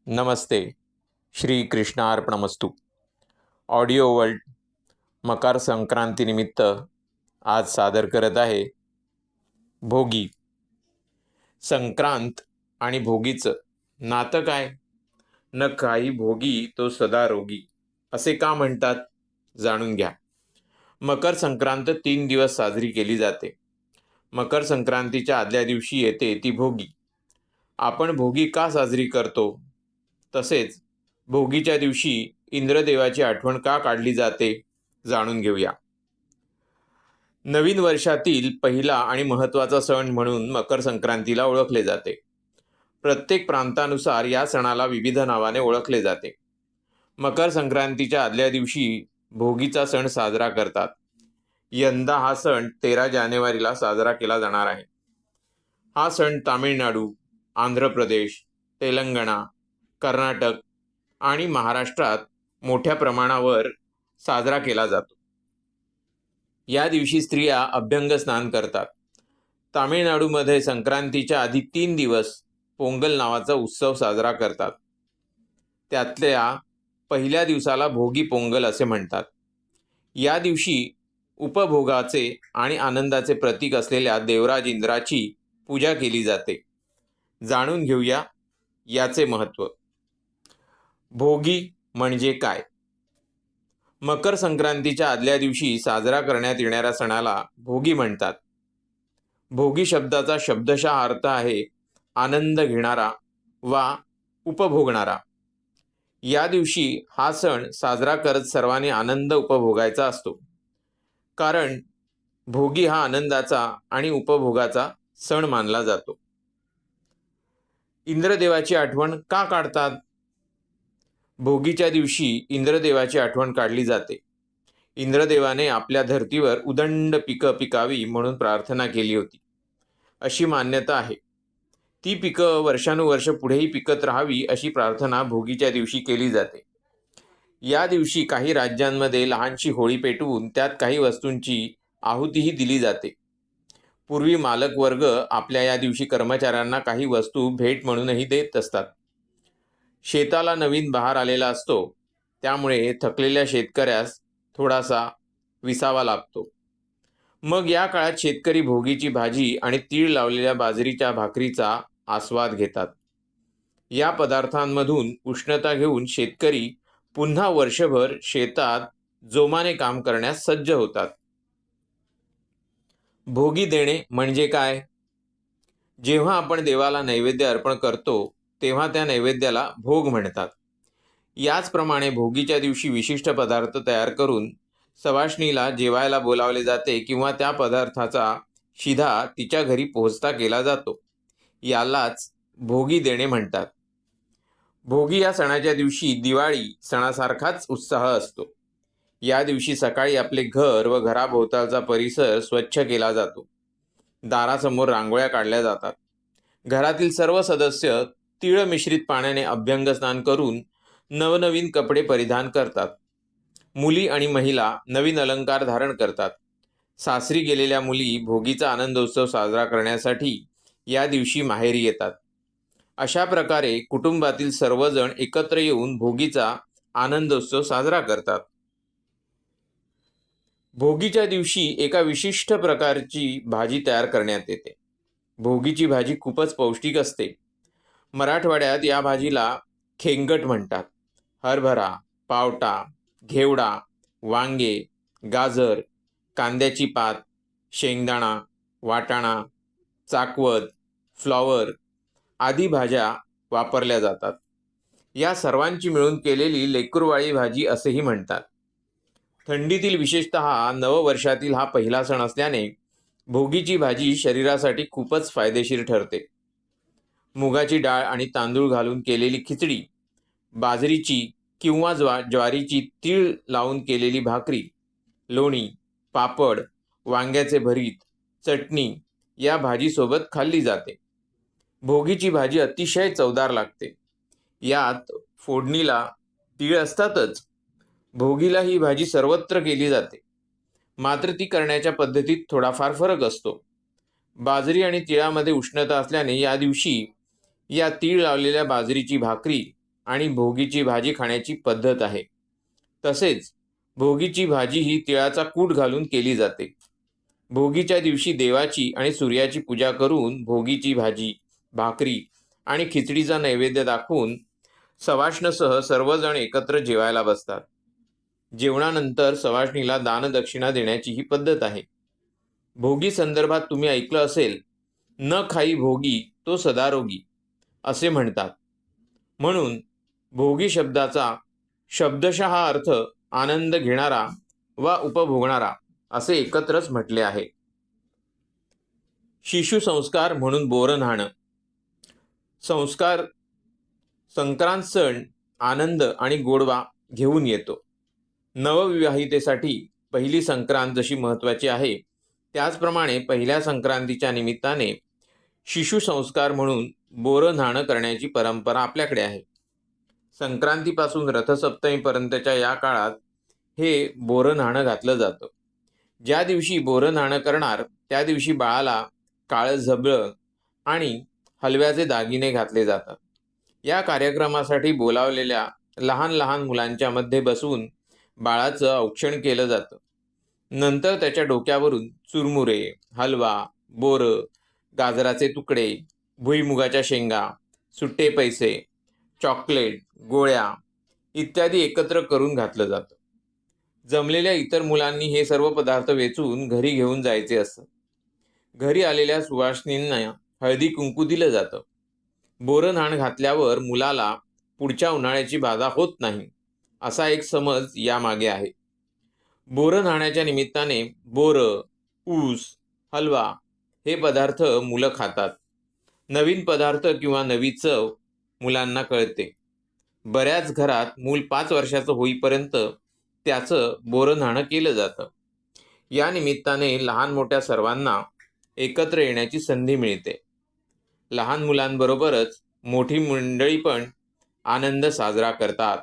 नमस्ते. Shri कृष्णार्पणमस्तु. Audio world मकर संक्रांतीनिमित्त आज सादर करत आहे भोगी. संक्रांत आणि भोगीचं नातं काय? न काही भोगी तो सदा रोगी, असे का म्हणतात? जाणून घ्या. मकर संक्रांत 3 दिवस साजरी केली जाते. मकर संक्रांतीच्या आदल्या दिवशी येते ती भोगी. आपण भोगी का साजरी करतो? तसेच भोगीच्या दिवशी इंद्रदेवाची आठवण का काढली जाते, जाणून घेऊया. नवीन वर्षातील पहिला आणि महत्त्वाचा सण म्हणून मकर संक्रांतीला ओळखले जाते. प्रत्येक प्रांतानुसार या सणाला विविध नावाने ओळखले जाते. मकर संक्रांतीच्या आदल्या दिवशी भोगीचा सण साजरा करतात. यंदा हा सण 13 जानेवारीला साजरा केला जाणार आहे. हा सण तामिळनाडू, आंध्र प्रदेश, तेलंगणा, कर्नाटक आणि महाराष्ट्रात मोठ्या प्रमाणावर साजरा केला जातो. या दिवशी स्त्रिया अभ्यंग स्नान करतात. तामिळनाडूमध्ये संक्रांतीच्या आधी 3 दिवस पोंगल नावाचा उत्सव साजरा करतात. त्यातल्या पहिल्या दिवसाला भोगी पोंगल असे म्हणतात. या दिवशी उपभोगाचे आणि आनंदाचे प्रतीक असलेल्या देवराज इंद्राची पूजा केली जाते. जाणून घेऊया याचे महत्त्व. भोगी म्हणजे काय? मकर संक्रांतीच्या आदल्या दिवशी साजरा करण्यात येणाऱ्या सणाला भोगी म्हणतात. भोगी शब्दाचा शब्दशः अर्थ आहे आनंद घेणारा वा उपभोगणारा. या दिवशी हा सण साजरा करत सर्वांनी आनंद उपभोगायचा असतो. कारण भोगी हा आनंदाचा आणि उपभोगाचा सण मानला जातो. इंद्रदेवाची आठवण का काढतात? भोगीच्या दिवशी इंद्रदेवाची आठवण काढली जाते. इंद्रदेवाने आपल्या धर्तीवर उदंड पिकं पिकावी म्हणून प्रार्थना केली होती, अशी मान्यता आहे. ती पिकं वर्षानुवर्ष पुढेही पिकत राहावी अशी प्रार्थना भोगीच्या दिवशी केली जाते. या दिवशी काही राज्यांमध्ये लहानशी होळी पेटवून त्यात काही वस्तूंची आहुतीही दिली जाते. पूर्वी मालक वर्ग आपल्या या दिवशी कर्मचाऱ्यांना काही वस्तू भेट म्हणूनही देत असतात. शेताला नवीन बहार आलेला असतो, त्यामुळे थकलेल्या शेतकऱ्यास थोडासा विसावा लागतो. मग या काळात शेतकरी भोगीची भाजी आणि तीळ लावलेल्या बाजरीच्या भाकरीचा आस्वाद घेतात. या पदार्थांमधून उष्णता घेऊन शेतकरी पुन्हा वर्षभर शेतात जोमाने काम करण्यास सज्ज होतात. भोगी देणे म्हणजे काय? जेव्हा आपण देवाला नैवेद्य अर्पण करतो तेव्हा त्या नैवेद्याला भोग म्हणतात. याचप्रमाणे भोगीच्या दिवशी विशिष्ट पदार्थ तयार करून सवाष्णीला जेवायला बोलावले जाते किंवा त्या पदार्थाचा शिधा तिच्या घरी पोहोचता केला जातो. यालाच भोगी देणे म्हणतात. भोगी या सणाच्या दिवशी दिवाळी सणासारखाच उत्साह असतो. या दिवशी सकाळी आपले घर व घराभोवतालचा परिसर स्वच्छ केला जातो. दारासमोर रांगोळ्या काढल्या जातात. घरातील सर्व सदस्य तीळ मिश्रित पाण्याने अभ्यंग स्नान करून नवनवीन कपडे परिधान करतात. मुली आणि महिला नवीन अलंकार धारण करतात. सासरी गेलेल्या मुली भोगीचा आनंदोत्सव साजरा करण्यासाठी या दिवशी माहेरी येतात. अशा प्रकारे कुटुंबातील सर्वजण एकत्र येऊन भोगीचा आनंदोत्सव साजरा करतात. भोगीच्या दिवशी एका विशिष्ट प्रकारची भाजी तयार करण्यात येते. भोगीची भाजी खूपच पौष्टिक असते. मराठवाड्यात या भाजीला खेंगट म्हणतात. हरभरा, पावटा, घेवडा, वांगे, गाजर, कांद्याची पात, शेंगदाणा, वाटाणा, चाकवत, फ्लॉवर आदी भाज्या वापरल्या जातात. या सर्वांची मिळून केलेली लेकरुवाळी भाजी असेही म्हणतात. थंडीतील विशेषतः नववर्षातील हा पहिला सण असल्याने भोगीची भाजी शरीरासाठी खूपच फायदेशीर ठरते. मुगाची डाळ आणि तांदूळ घालून केलेली खिचडी, बाजरीची किंवा ज्वारीची तीळ लावून केलेली भाकरी, लोणी, पापड, वांग्याचे भरीत, चटणी या भाजीसोबत खाल्ली जाते. भोगीची भाजी अतिशय चवदार लागते. यात फोडणीला तीळ असतातच. भोगीला ही भाजी सर्वत्र केली जाते, मात्र ती करण्याच्या पद्धतीत थोडाफार फरक असतो. बाजरी आणि तिळामध्ये उष्णता असल्याने या दिवशी या तीळ लावलेल्या बाजरीची भाकरी आणि भोगीची भाजी खाण्याची पद्धत आहे. तसेच भोगीची भाजी ही तिळाचा कूट घालून केली जाते. भोगीच्या दिवशी देवाची आणि सूर्याची पूजा करून भोगीची भाजी, भाकरी आणि खिचडीचा नैवेद्य दाखवून सवाष्णसह सर्वजण एकत्र जेवायला बसतात. जेवणानंतर सवाष्णीला दानदक्षिणा देण्याची ही पद्धत आहे. भोगी संदर्भात तुम्ही ऐकलं असेल, न खाई भोगी तो सदारोगी असे म्हणतात. म्हणून भोगी शब्दाचा शब्दशः अर्थ आनंद घेणारा वा उपभोगणारा असे एकत्रच म्हटले आहे. शिशुसंस्कार म्हणून बोरं न्हाणं. संक्रांत सण आनंद आणि गोडवा घेऊन येतो. नवविवाहितेसाठी पहिली संक्रांत जशी महत्त्वाची आहे, त्याचप्रमाणे पहिल्या संक्रांतीच्या निमित्ताने शिशुसंस्कार म्हणून बोरं न्हाणं करण्याची परंपरा आपल्याकडे आहे. संक्रांतीपासून रथसप्तमीपर्यंतच्या या काळात हे बोरं न्हाणं घातलं जातं. ज्या दिवशी बोरं न्हाणं करणार त्या दिवशी बाळाला काळं झबलं आणि हलव्याचे दागिने घातले जातात. या कार्यक्रमासाठी बोलावलेल्या लहान लहान मुलांच्या मध्ये बसवून बाळाचं औक्षण केलं जातं. नंतर त्याच्या डोक्यावरून चुरमुरे, हलवा, बोरं, गाजराचे तुकडे, भुईमुगाच्या शेंगा, सुट्टे पैसे, चॉकलेट, गोळ्या इत्यादी एकत्र करून घातलं जातं. जमलेल्या इतर मुलांनी हे सर्व पदार्थ वेचून घरी घेऊन जायचे असतं. घरी आलेल्या सुवासिनींना हळदी कुंकू दिलं जातं. बोरं न्हाण घातल्यावर मुलाला पुढच्या उन्हाळ्याची बाधा होत नाही, असा एक समज यामागे आहे. बोरं न्हाण्याच्या निमित्ताने बोरं, ऊस, हलवा हे पदार्थ मुलं खातात. नवीन पदार्थ किंवा नवी चव मुलांना कळते. बऱ्याच घरात मूल 5 वर्षाचं होईपर्यंत त्याचं बोरं न्हाणं केलं जातं. या निमित्ताने लहान मोठ्या सर्वांना एकत्र येण्याची संधी मिळते. लहान मुलांबरोबरच मोठी मंडळी पण आनंद साजरा करतात.